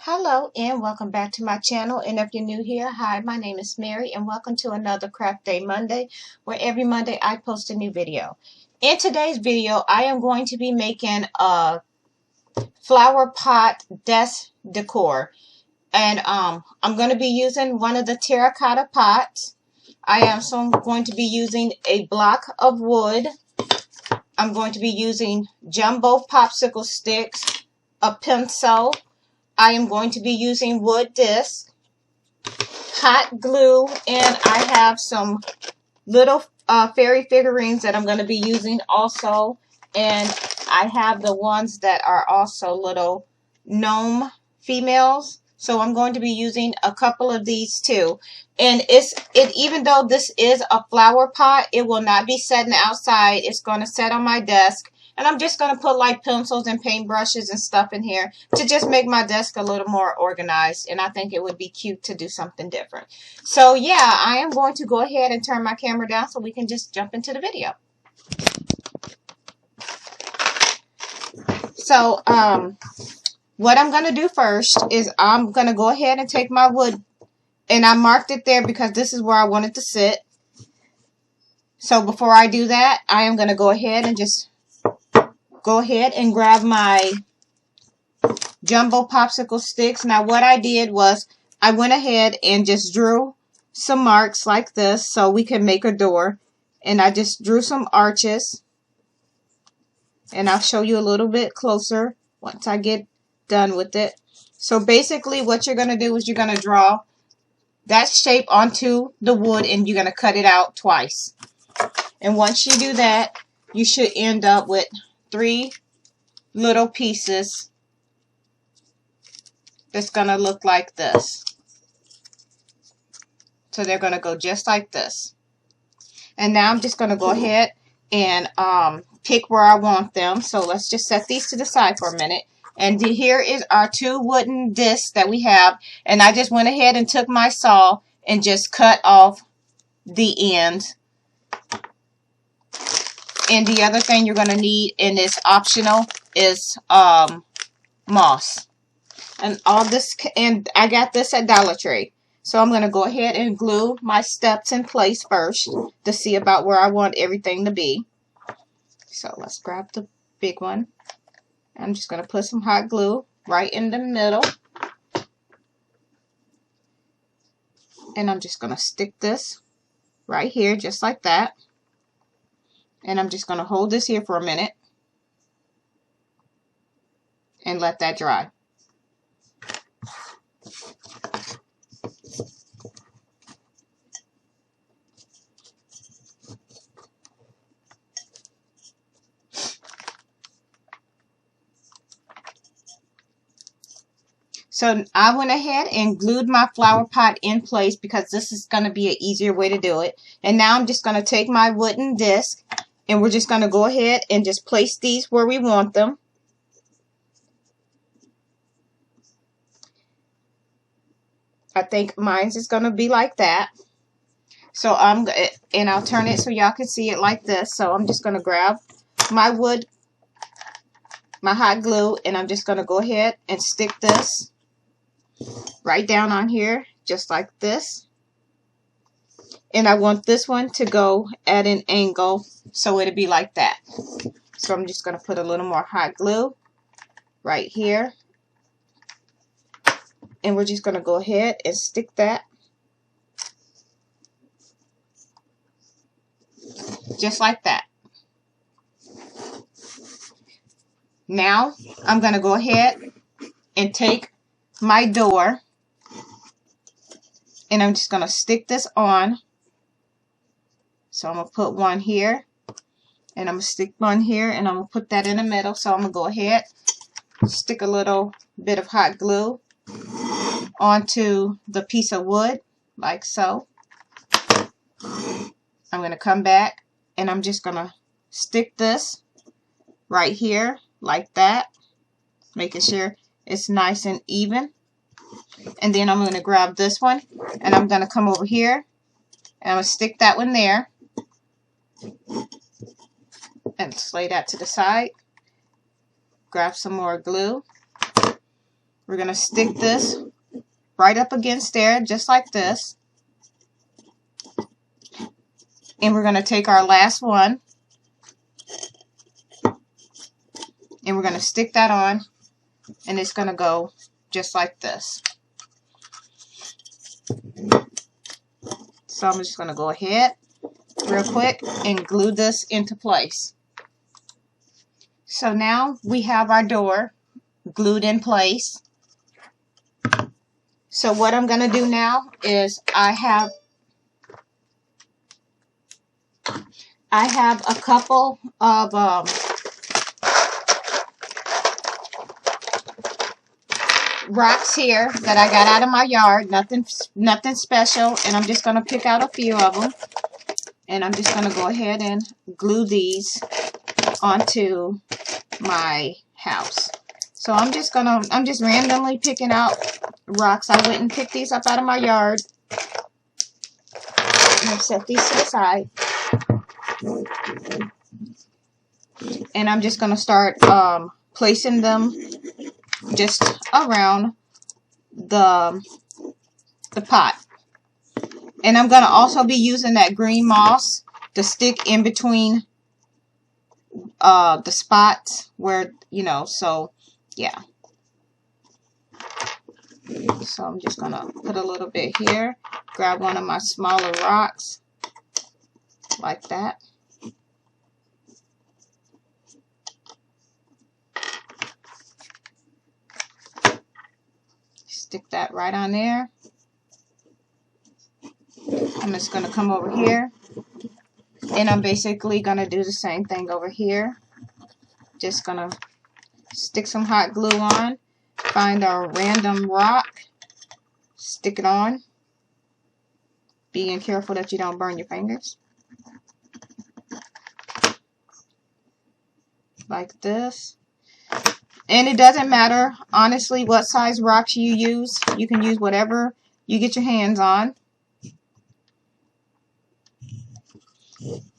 Hello and welcome back to my channel, and if you're new here, hi, my name is Mary and welcome to another Craft Day Monday, where every Monday I post a new video. In today's video I am going to be making a flower pot desk decor, and I'm going to be using one of the terracotta pots. I am also going to be using a block of wood. I'm going to be using jumbo popsicle sticks, a pencil. I am going to be using wood disc, hot glue, and I have some little fairy figurines that I'm going to be using also. And I have the ones that are also little gnome females. So I'm going to be using a couple of these too. And even though this is a flower pot, it will not be setting outside. It's going to set on my desk. And I'm just going to put like pencils and paintbrushes and stuff in here to just make my desk a little more organized. And I think it would be cute to do something different. So yeah, I am going to go ahead and turn my camera down so we can just jump into the video. So what I'm going to do first is I'm going to go ahead and take my wood, and I marked it there because this is where I want it to sit. So before I do that, I am going to go ahead and grab my jumbo popsicle sticks. Now what I did was I went ahead and just drew some marks like this so we can make a door. And I just drew some arches. And I'll show you a little bit closer once I get done with it. So basically what you're going to do is you're going to draw that shape onto the wood and you're going to cut it out twice. And once you do that, you should end up with 3 little pieces that's going to look like this. So they're going to go just like this. And now I'm just going to go ahead and pick where I want them. So let's just set these to the side for a minute. And here is our 2 wooden discs that we have. And I just went ahead and took my saw and just cut off the ends. And the other thing you're going to need, and it's optional, is moss. And all this, and I got this at Dollar Tree. So I'm going to go ahead and glue my steps in place first to see about where I want everything to be. So let's grab the big one. I'm just going to put some hot glue right in the middle. And I'm just going to stick this right here just like that. And I'm just going to hold this here for a minute and let that dry. So I went ahead and glued my flower pot in place because this is going to be an easier way to do it. And now I'm just going to take my wooden disc and we're just going to go ahead and just place these where we want them. I think mine's is going to be like that. So I'll turn it so y'all can see it like this. So I'm just going to grab my wood, my hot glue, and I'm just going to go ahead and stick this right down on here just like this. And I want this one to go at an angle so it'll be like that. So I'm just going to put a little more hot glue right here. And we're just going to go ahead and stick that just like that. Now I'm going to go ahead and take my door and I'm just going to stick this on. So I'm going to put one here and I'm going to stick one here and I'm going to put that in the middle. So I'm going to go ahead, stick a little bit of hot glue onto the piece of wood like so. I'm going to come back and I'm just going to stick this right here like that, making sure it's nice and even. And then I'm going to grab this one and I'm going to come over here and I'm going to stick that one there and lay that to the side. Grab some more glue We're going to stick this right up against there, just like this. And we're going to take our last one, and we're going to stick that on, and it's going to go just like this. So I'm just going to go ahead real quick and glue this into place. So now we have our door glued in place. So what I'm going to do now is I have a couple of rocks here that I got out of my yard. Nothing special, and I'm just going to pick out a few of them, and I'm just going to go ahead and glue these onto my house. So I'm just randomly picking out rocks. I went and picked these up out of my yard. I'm going to set these to the side. And I'm just going to start placing them just around the pot. And I'm going to also be using that green moss to stick in between the spots where, you know, so yeah. So I'm just going to put a little bit here, grab one of my smaller rocks like that. Stick that right on there. I'm just going to come over here, and I'm basically going to do the same thing over here. Just going to stick some hot glue on, find our random rock, stick it on, being careful that you don't burn your fingers. Like this. And it doesn't matter, honestly, what size rocks you use. You can use whatever you get your hands on.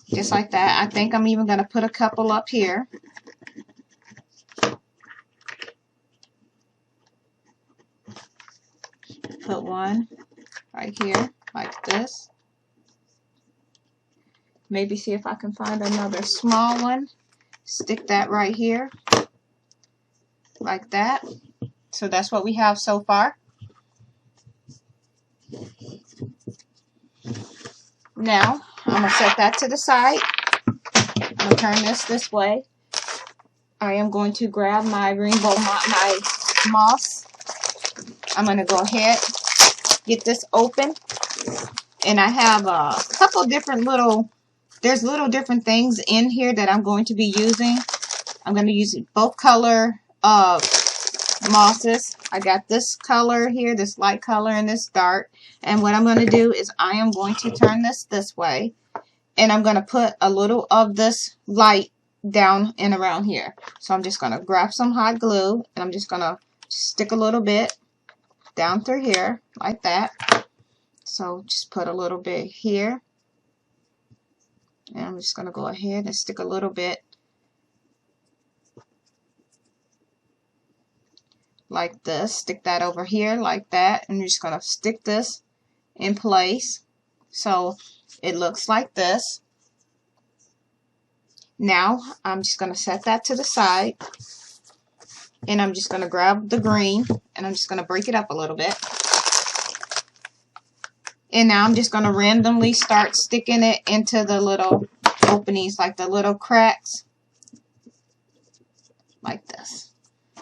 Just like that. I think I'm even going to put a couple up here. Put one right here, like this. Maybe see if I can find another small one. Stick that right here, like that. So that's what we have so far. Now, I'm going to set that to the side. I'm going to turn this way. I am going to grab my rainbow my moss. I'm going to go ahead, get this open. And I have a couple different there's little different things in here that I'm going to be using. I'm going to use both color mosses. I got this color here, this light color, and this dark. And what I'm going to do is I am going to turn this way, and I'm going to put a little of this light down and around here. So I'm just going to grab some hot glue, and I'm just going to stick a little bit down through here like that. So just put a little bit here, and I'm just going to go ahead and stick a little bit like this. Stick that over here like that, and you're just going to stick this in place so it looks like this. Now I'm just going to set that to the side, and I'm just going to grab the green, and I'm just going to break it up a little bit. And now I'm just going to randomly start sticking it into the little openings, like the little cracks, like this.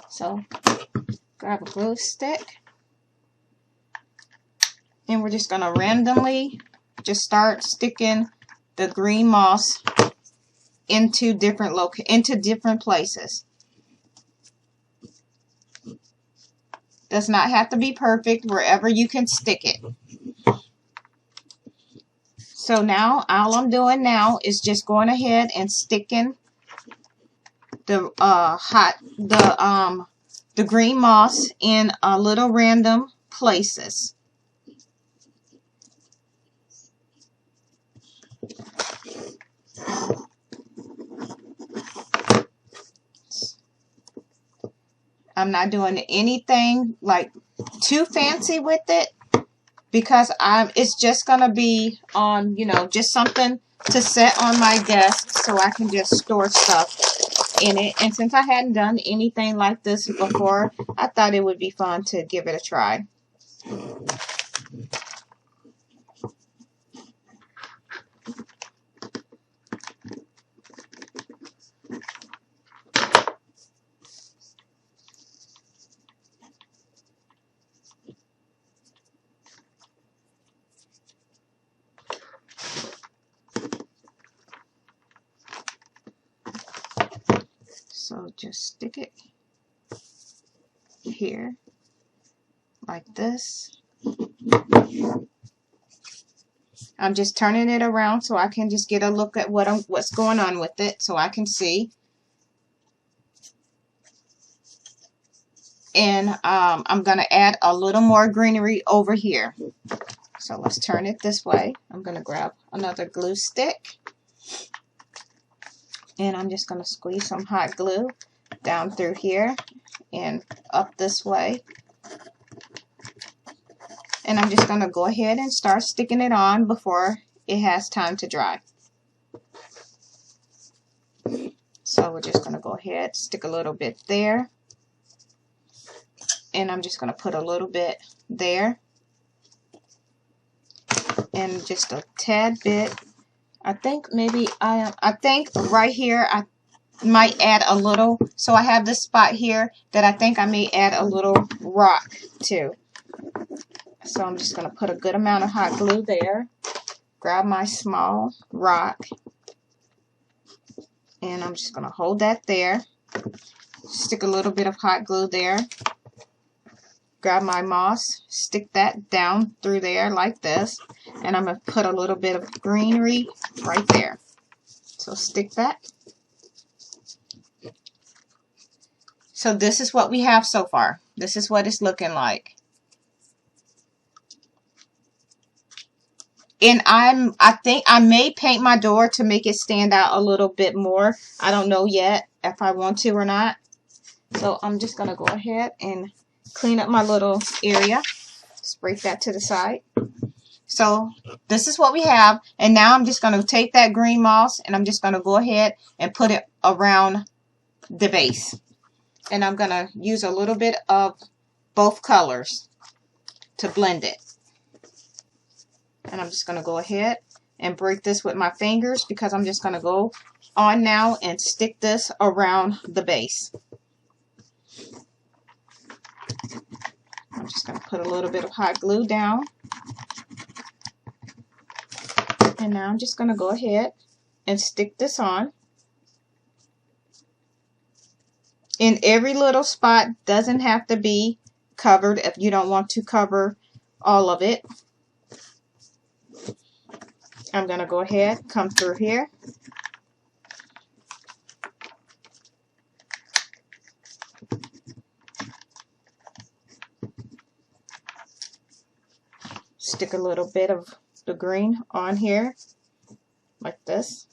So grab a glue stick, and we're just going to randomly just start sticking the green moss into different places. Does not have to be perfect, wherever you can stick it. So now all I'm doing now is just going ahead and sticking the green moss in a little random places. I'm not doing anything like too fancy with it, because it's just gonna be on, you know, just something to set on my desk so I can just store stuff in it. And since I hadn't done anything like this before, I thought it would be fun to give it a try. So just stick it here like this. I'm just turning it around so I can just get a look at what's going on with it, so I can see. And I'm going to add a little more greenery over here. So let's turn it this way. I'm going to grab another glue stick. And I'm just going to squeeze some hot glue down through here and up this way. And I'm just going to go ahead and start sticking it on before it has time to dry. So we're just going to go ahead, stick a little bit there. And I'm just going to put a little bit there. And just a tad bit. I think maybe I think right here I might add a little. So I have this spot here that I think I may add a little rock to. So I'm just going to put a good amount of hot glue there. Grab my small rock. And I'm just going to hold that there. Stick a little bit of hot glue there. Grab my moss. Stick that down through there like this. And I'm going to put a little bit of greenery right there. So stick that. So this is what we have so far. This is what it's looking like. And I think I may paint my door to make it stand out a little bit more. I don't know yet if I want to or not. So I'm just going to go ahead and clean up my little area. Just break that to the side. So this is what we have. And now I'm just going to take that green moss and I'm just going to go ahead and put it around the base. And I'm going to use a little bit of both colors to blend it. And I'm just going to go ahead and break this with my fingers because I'm just going to go on now and stick this around the base. I'm just going to put a little bit of hot glue down. And now I'm just going to go ahead and stick this on. And every little spot doesn't have to be covered if you don't want to cover all of it. I'm going to go ahead, come through here. Stick a little bit of the green on here, like this.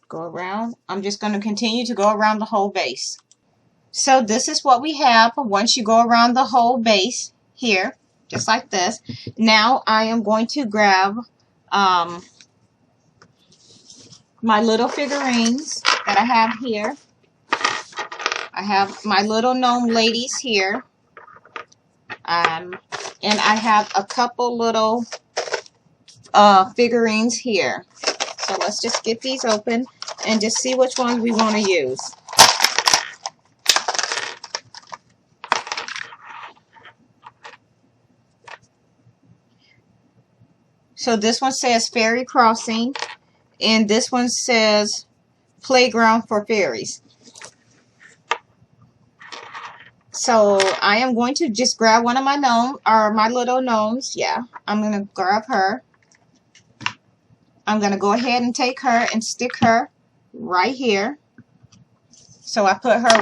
Go around. I'm just going to continue to go around the whole base. So this is what we have once you go around the whole base here, just like this. Now I am going to grab my little figurines that I have here. I have my little gnome ladies here. And I have a couple little figurines here. So let's just get these open and just see which ones we want to use. So this one says Fairy Crossing, and this one says Playground for Fairies. So I am going to just grab one of my my little gnomes. Yeah, I'm going to grab her. I'm going to go ahead and take her and stick her right here. So I put her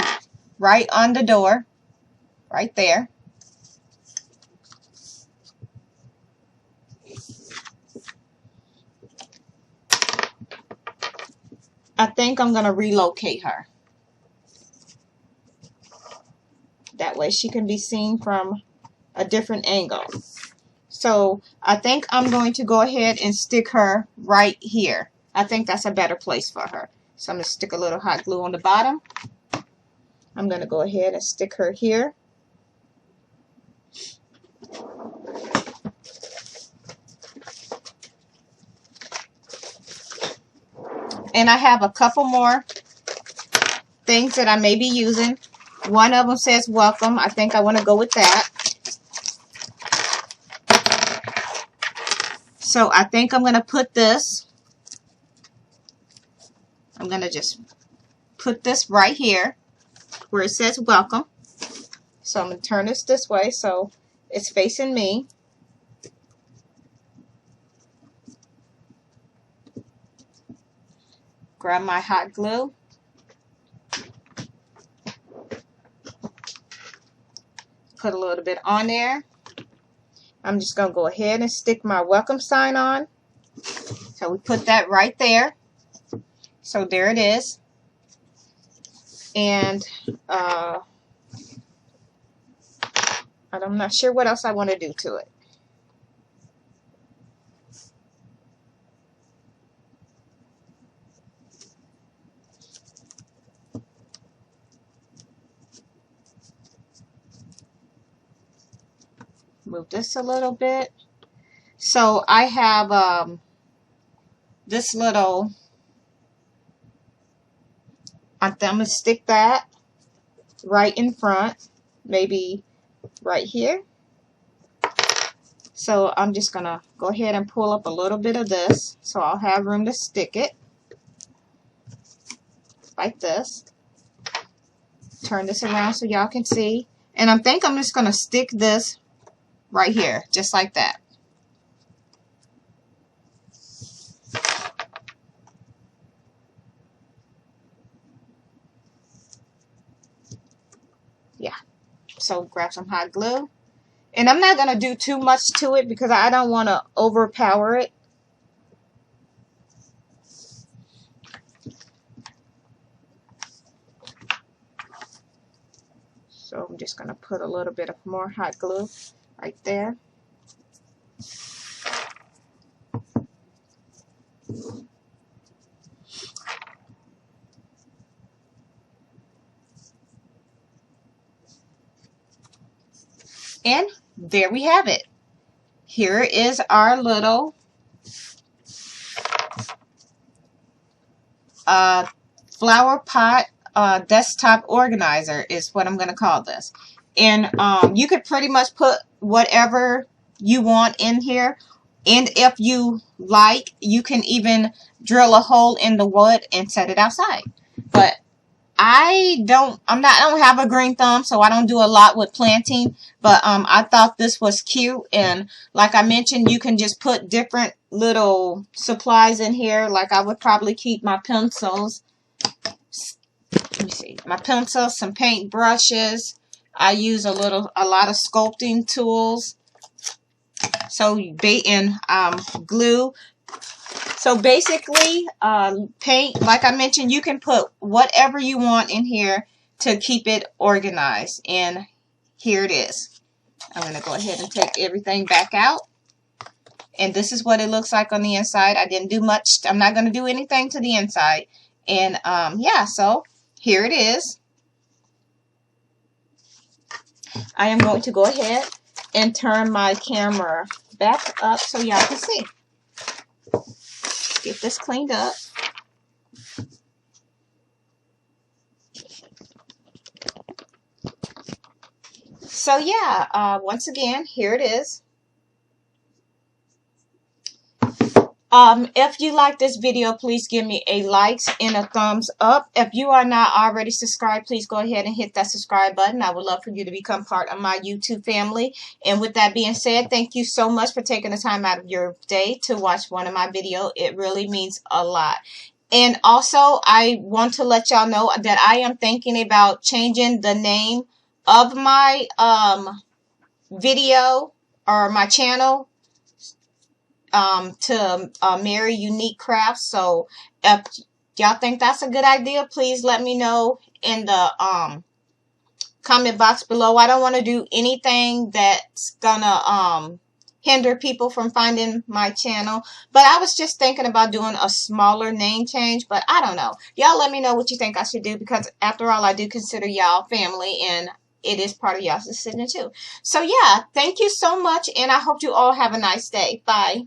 right on the door, right there. I think I'm going to relocate her. That way she can be seen from a different angle. So I think I'm going to go ahead and stick her right here. I think that's a better place for her. So I'm going to stick a little hot glue on the bottom. I'm going to go ahead and stick her here. And I have a couple more things that I may be using. One of them says welcome. I think I want to go with that. So I think I'm going to put this. I'm going to just put this right here where it says welcome. So I'm going to turn this way so it's facing me. Grab my hot glue. Put a little bit on there. I'm just going to go ahead and stick my welcome sign on. So we put that right there. So there it is. And I'm not sure what else I want to do to it. Move this a little bit. So I have this little, I'm going to stick that right in front, maybe right here. So I'm just going to go ahead and pull up a little bit of this so I'll have room to stick it like this. Turn this around so y'all can see. And I think I'm just going to stick this right here, just like that. Yeah. So grab some hot glue. And I'm not going to do too much to it because I don't want to overpower it. So I'm just going to put a little bit of more hot glue right there. And there we have it. Here is our little flower pot desktop organizer is what I'm going to call this. And you could pretty much put whatever you want in here. And if you like, you can even drill a hole in the wood and set it outside. But I don't have a green thumb, so I don't do a lot with planting. But I thought this was cute, and like I mentioned, you can just put different little supplies in here. Like I would probably keep my pencils. Let me see, my pencils, some paint brushes. I use a lot of sculpting tools. So glue. So basically, paint, like I mentioned, you can put whatever you want in here to keep it organized. And here it is. I'm going to go ahead and take everything back out. And this is what it looks like on the inside. I didn't do much. I'm not going to do anything to the inside. And yeah, so here it is. I am going to go ahead and turn my camera back up so y'all can see. Get this cleaned up. So yeah, once again, here it is. If you like this video, please give me a like and a thumbs up. If you are not already subscribed, please go ahead and hit that subscribe button. I would love for you to become part of my YouTube family. And with that being said, thank you so much for taking the time out of your day to watch one of my videos. It really means a lot. And also, I want to let y'all know that I am thinking about changing the name of my video or my channel to Mary Unique Crafts. So if y'all think that's a good idea, please let me know in the comment box below. I don't want to do anything that's gonna hinder people from finding my channel, but I was just thinking about doing a smaller name change, but I don't know. Y'all let me know what you think I should do, because after all, I do consider y'all family, and it is part of y'all's decision too. So yeah, thank you so much, and I hope you all have a nice day. Bye.